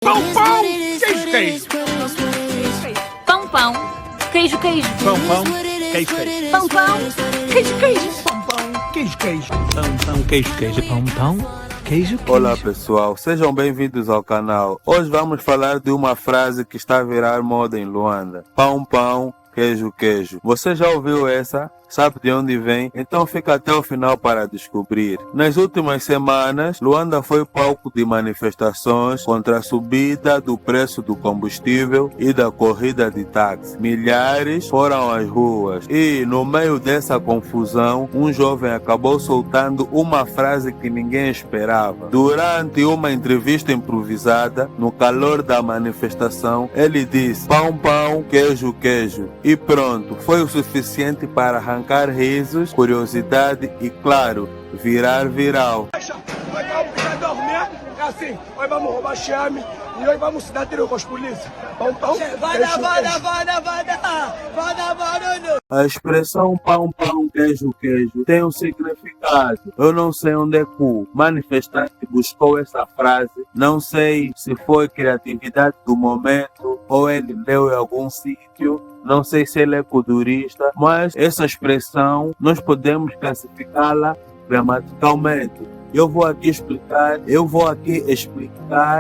Pão, pão, queijo, queijo. Pão, pão, queijo, queijo. Pão, pão, queijo, queijo. Pão, pão, queijo, queijo. Pão, pão, queijo, queijo. Pão, pão, queijo, queijo. Pão, pão, queijo, queijo. Olá pessoal, sejam bem-vindos ao canal. Hoje vamos falar de uma frase que está a virar moda em Luanda. Pão, pão, queijo, queijo. Você já ouviu essa? Sabe de onde vem? Então fica até o final para descobrir. Nas últimas semanas, Luanda foi palco de manifestações contra a subida do preço do combustível e da corrida de táxi. Milhares foram às ruas e, no meio dessa confusão, um jovem acabou soltando uma frase que ninguém esperava. Durante uma entrevista improvisada, no calor da manifestação, ele disse: pão, pão, queijo, queijo. E pronto, foi o suficiente para arrancar risos, curiosidade e, claro, virar viral. Assim, hoje vamos roubar chame e hoje vamos se dar tiro com os polícias. Pão, pão, A expressão pão, pão, queijo, queijo tem um significado. Eu não sei onde é que o manifestante buscou essa frase. Não sei se foi criatividade do momento ou ele leu em algum sítio. Não sei se ele é culturista, mas essa expressão nós podemos classificá-la gramaticalmente. Eu vou aqui explicar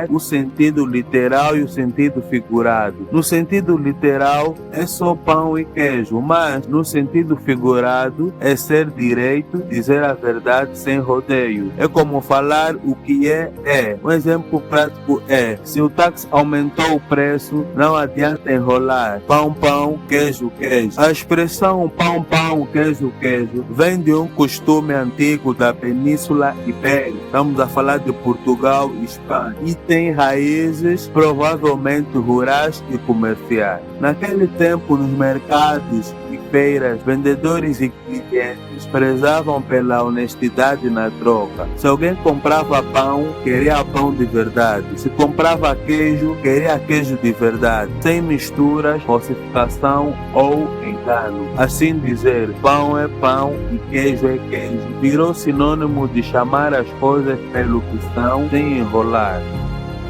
o sentido literal e o sentido figurado. No sentido literal é só pão e queijo, mas no sentido figurado é ser direito, dizer a verdade sem rodeio. É como falar o que é. Um exemplo prático é: se o táxi aumentou o preço, não adianta enrolar. Pão, pão, queijo, queijo. A expressão pão, pão, queijo, queijo vem de um costume antigo da Península Ibérica. Estamos a falar de Portugal e Espanha. E tem raízes provavelmente rurais e comerciais. Naquele tempo, nos mercados e feiras, vendedores e clientes prezavam pela honestidade na troca. Se alguém comprava pão, queria pão de verdade. Se comprava queijo, queria queijo de verdade, sem misturas, falsificação ou engano. Assim dizer, pão é pão e queijo é queijo virou sinônimo de chamar as coisas pelo que são, sem enrolar.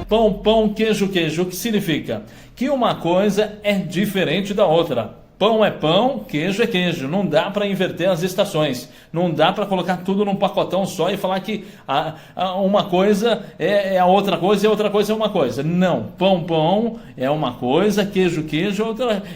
Pão, pão, queijo, queijo. O que significa? Que uma coisa é diferente da outra. Pão é pão, queijo é queijo. Não dá para inverter as estações. Não dá para colocar tudo num pacotão só e falar que uma coisa é a outra coisa e a outra coisa é uma coisa. Não. Pão, pão é uma coisa, queijo, queijo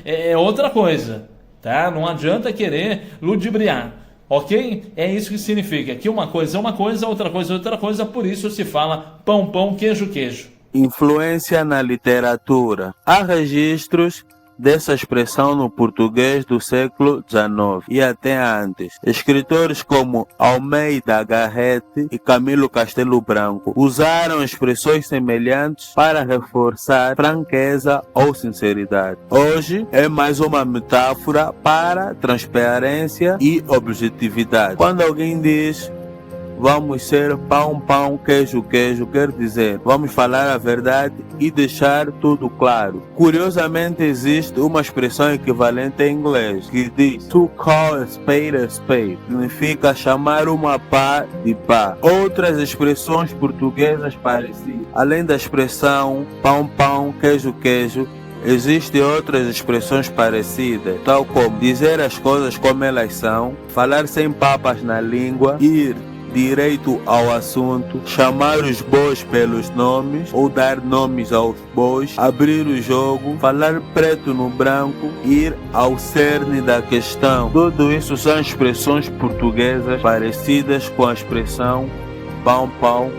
é outra coisa. Tá? Não adianta querer ludibriar. Ok? É isso que significa. Que uma coisa é uma coisa, outra coisa é outra coisa. Por isso se fala pão, pão, queijo, queijo. Influência na literatura. Há registros dessa expressão no português do século XIX e até antes. Escritores como Almeida Garrett e Camilo Castelo Branco usaram expressões semelhantes para reforçar franqueza ou sinceridade. Hoje é mais uma metáfora para transparência e objetividade. Quando alguém diz vamos ser pão, pão, queijo, queijo, quer dizer, vamos falar a verdade e deixar tudo claro. Curiosamente, existe uma expressão equivalente em inglês que diz to call a spade, significa chamar uma pá de pá. Outras expressões portuguesas parecidas, além da expressão pão, pão, queijo, queijo, existem outras expressões parecidas, tal como dizer as coisas como elas são, falar sem papas na língua, ir direito ao assunto, chamar os bois pelos nomes ou dar nomes aos bois, abrir o jogo, falar preto no branco, ir ao cerne da questão. Tudo isso são expressões portuguesas parecidas com a expressão pão, pão,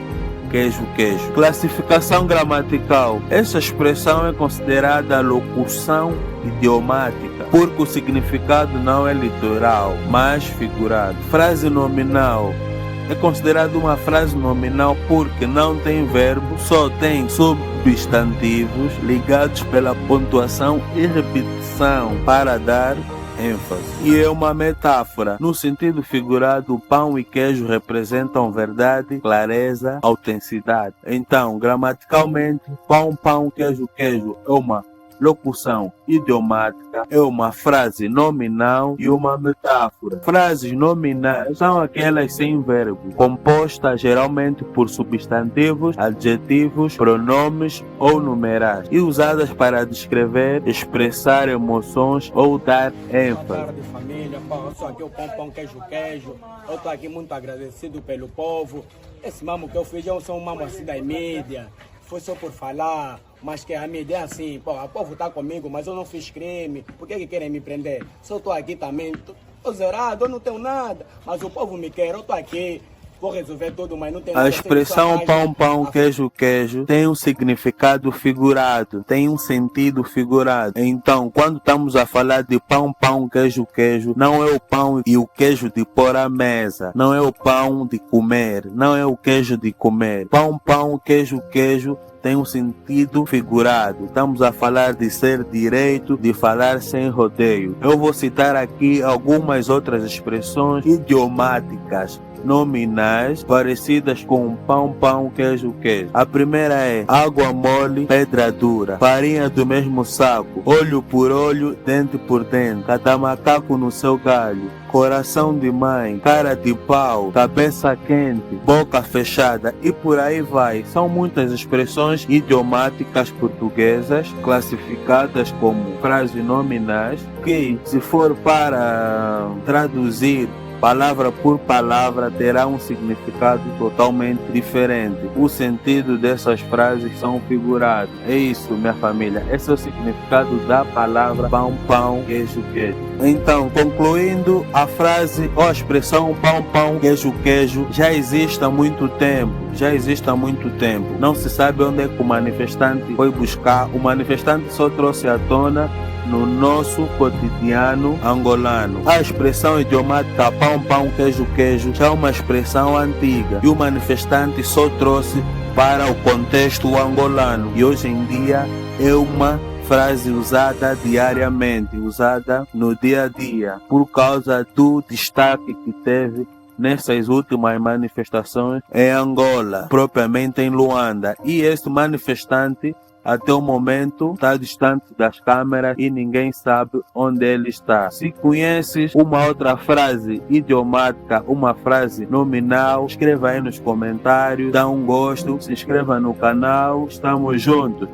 queijo, queijo. Classificação gramatical. Essa expressão é considerada locução idiomática, porque o significado não é literal, mas figurado. Frase nominal. É considerado uma frase nominal porque não tem verbo, só tem substantivos ligados pela pontuação e repetição para dar ênfase. E é uma metáfora. No sentido figurado, pão e queijo representam verdade, clareza, autenticidade. Então, gramaticalmente, pão, pão, queijo, queijo é uma Locução idiomática é uma frase nominal e uma metáfora. Frases nominais são aquelas sem verbo, compostas geralmente por substantivos, adjetivos, pronomes ou numerais e usadas para descrever, expressar emoções ou dar Boa ênfase. tarde, família. Eu sou aqui o Pão Queijo. Eu estou aqui muito agradecido pelo povo. Esse mamo que eu fiz, eu sou um mamo assim da mídia. Foi só por falar, mas que a mídia é assim, o povo está comigo, mas eu não fiz crime. Por que querem me prender? Se eu estou aqui também, estou zerado, eu não tenho nada, mas o povo me quer, eu estou aqui. Vou resolver tudo, mas não tem nada. A expressão pão, queijo tem um significado figurado, tem um sentido figurado. Então, quando estamos a falar de pão, queijo, não é o pão e o queijo de pôr à mesa, não é o pão de comer, não é o queijo de comer. Pão, queijo tem um sentido figurado. Estamos a falar de ser direito, de falar sem rodeio. Eu vou citar aqui algumas outras expressões idiomáticas nominais parecidas com pão, queijo. A primeira é água mole, pedra dura, farinha do mesmo saco, olho por olho, dente por dente, cada macaco no seu galho, coração de mãe, cara de pau, cabeça quente, boca fechada e por aí vai. São muitas expressões idiomáticas portuguesas classificadas como frases nominais que, se for para traduzir palavra por palavra, terá um significado totalmente diferente. O sentido dessas frases são figurados. É isso, minha família. Esse é o significado da palavra pão, queijo. Então, concluindo, a frase ou a expressão pão, queijo já existe há muito tempo. Não se sabe onde é que o manifestante foi buscar. O manifestante só trouxe à tona no nosso cotidiano angolano. A expressão idiomática pão, queijo já é uma expressão antiga e o manifestante só trouxe para o contexto angolano e hoje em dia é uma frase usada diariamente, usada no dia a dia, por causa do destaque que teve nessas últimas manifestações em Angola, propriamente em Luanda. E este manifestante até o momento está distante das câmeras e ninguém sabe onde ele está. Se conheces uma outra frase idiomática, uma frase nominal, escreva aí nos comentários, dá um gosto, se inscreva no canal, estamos juntos.